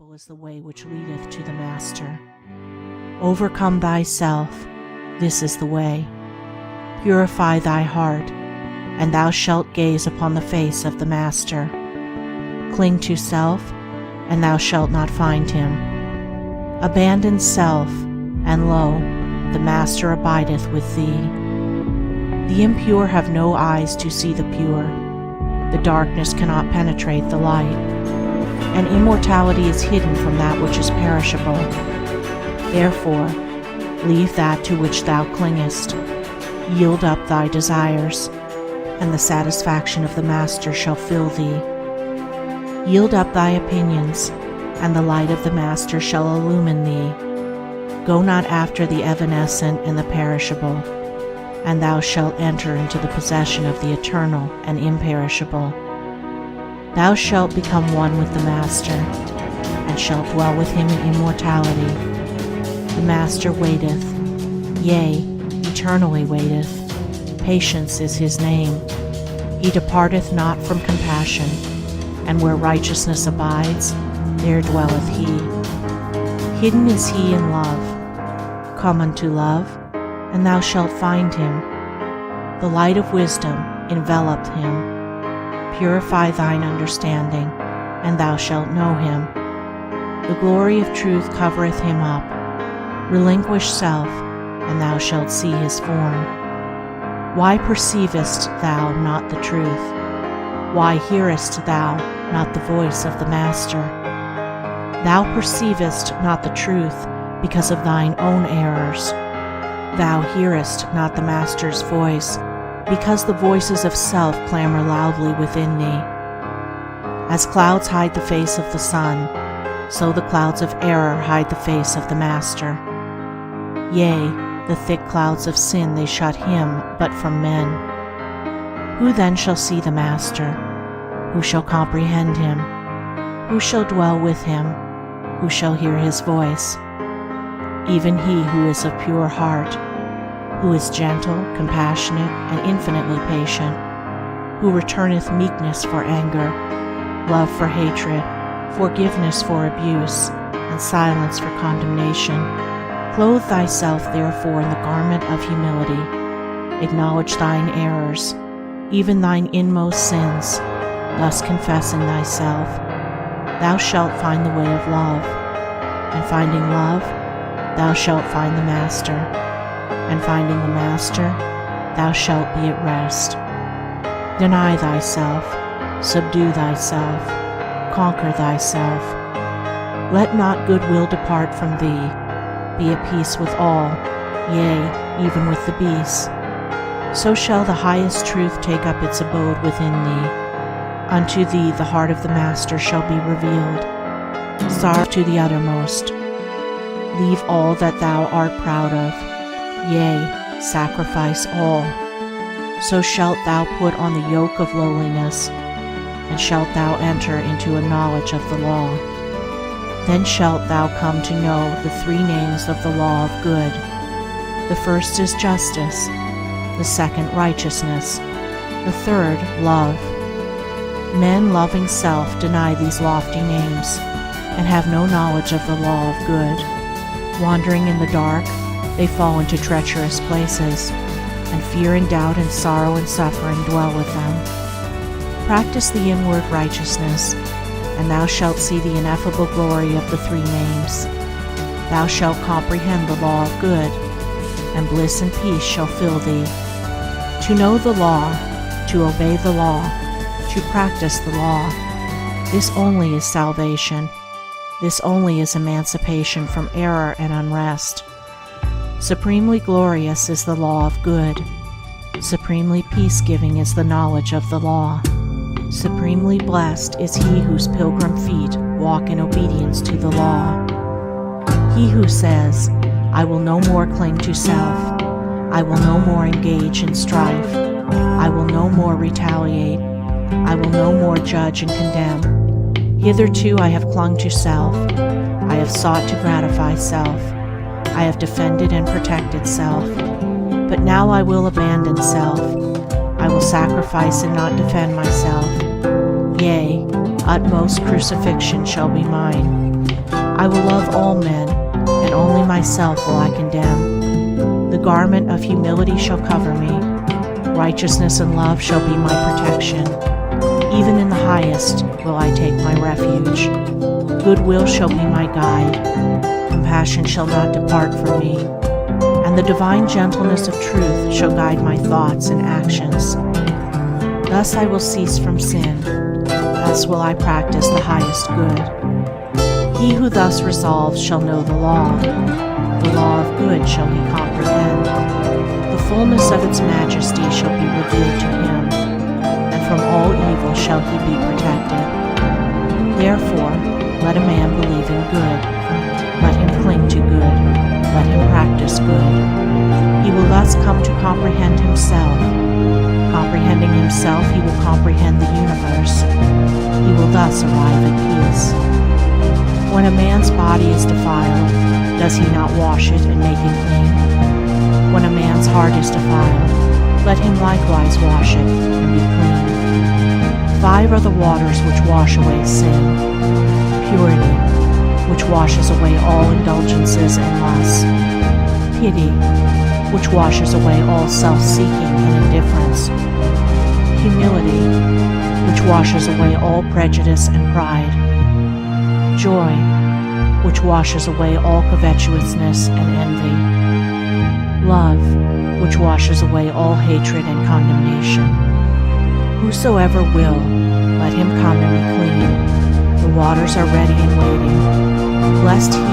Imperishable is the way which leadeth to the Master. Overcome thyself, this is the way. Purify thy heart, and thou shalt gaze upon the face of the Master. Cling to self, and thou shalt not find him. Abandon self, and lo, the Master abideth with thee. The impure have no eyes to see the pure. The darkness cannot penetrate the light, and immortality is hidden from that which is perishable. Therefore, leave that to which thou clingest. Yield up thy desires, and the satisfaction of the Master shall fill thee. Yield up thy opinions, and the light of the Master shall illumine thee. Go not after the evanescent and the perishable, and thou shalt enter into the possession of the eternal and imperishable. Thou shalt become one with the Master, and shalt dwell with him in immortality. The Master waiteth, yea, eternally waiteth. Patience is his name. He departeth not from compassion, and where righteousness abides, there dwelleth he. Hidden is he in love. Come unto love, and thou shalt find him. The light of wisdom enveloped him. Purify thine understanding, and thou shalt know him. The glory of truth covereth him up. Relinquish self, and thou shalt see his form. Why perceivest thou not the truth? Why hearest thou not the voice of the Master? Thou perceivest not the truth because of thine own errors. Thou hearest not the Master's voice, because the voices of self clamor loudly within thee. As clouds hide the face of the sun, so the clouds of error hide the face of the Master. Yea, the thick clouds of sin they shut him but from men. Who then shall see the Master? Who shall comprehend him? Who shall dwell with him? Who shall hear his voice? Even he who is of pure heart, who is gentle, compassionate, and infinitely patient, who returneth meekness for anger, love for hatred, forgiveness for abuse, and silence for condemnation. Clothe thyself therefore in the garment of humility. Acknowledge thine errors, even thine inmost sins, thus confessing thyself. Thou shalt find the way of love, and finding love, thou shalt find the Master, and finding the Master, thou shalt be at rest. Deny thyself, subdue thyself, conquer thyself. Let not goodwill depart from thee. Be at peace with all, yea, even with the beasts. So shall the highest truth take up its abode within thee. Unto thee the heart of the Master shall be revealed. Sorrow to the uttermost. Leave all that thou art proud of, yea, sacrifice all. So shalt thou put on the yoke of lowliness, and shalt thou enter into a knowledge of the law. Then shalt thou come to know the three names of the law of good. The first is justice, the second righteousness, the third love. Men loving self deny these lofty names, and have no knowledge of the law of good. Wandering in the dark, they fall into treacherous places, and fear and doubt and sorrow and suffering dwell with them. Practice the inward righteousness, and thou shalt see the ineffable glory of the three names. Thou shalt comprehend the law of good, and bliss and peace shall fill thee. To know the law, to obey the law, to practice the law, this only is salvation. This only is emancipation from error and unrest. Supremely glorious is the law of good. Supremely peace-giving is the knowledge of the law. Supremely blessed is he whose pilgrim feet walk in obedience to the law. He who says, I will no more cling to self. I will no more engage in strife. I will no more retaliate. I will no more judge and condemn. Hitherto I have clung to self. I have sought to gratify self. I have defended and protected self. But now I will abandon self. I will sacrifice and not defend myself. Yea, utmost crucifixion shall be mine. all men, and only myself will I condemn. The garment of humility shall cover me. Righteousness and love shall be my protection. Even in the highest will I take my refuge. Goodwill shall be my guide. Compassion shall not depart from me. And the divine gentleness of truth shall guide my thoughts and actions. Thus I will cease from sin. Thus will I practice the highest good. He who thus resolves shall know the law. The law of good shall he comprehend. The fullness of its majesty shall be revealed to him, and from all evil shall he be protected. Therefore, let a man believe in good. Let him cling to good. Let him practice good. He will thus come to comprehend himself. Comprehending himself, he will comprehend the universe. He will thus arrive at peace. When a man's body is defiled, does he not wash it and make it clean? When a man's heart is defiled, let him likewise wash it and be clean. 5 are the waters which wash away sin: purity, which washes away all indulgences and lusts; pity, which washes away all self-seeking and indifference; humility, which washes away all prejudice and pride; joy, which washes away all covetousness and envy; love, which washes away all hatred and condemnation. Whosoever will, let him come and be clean. The waters are ready and waiting. Blessed he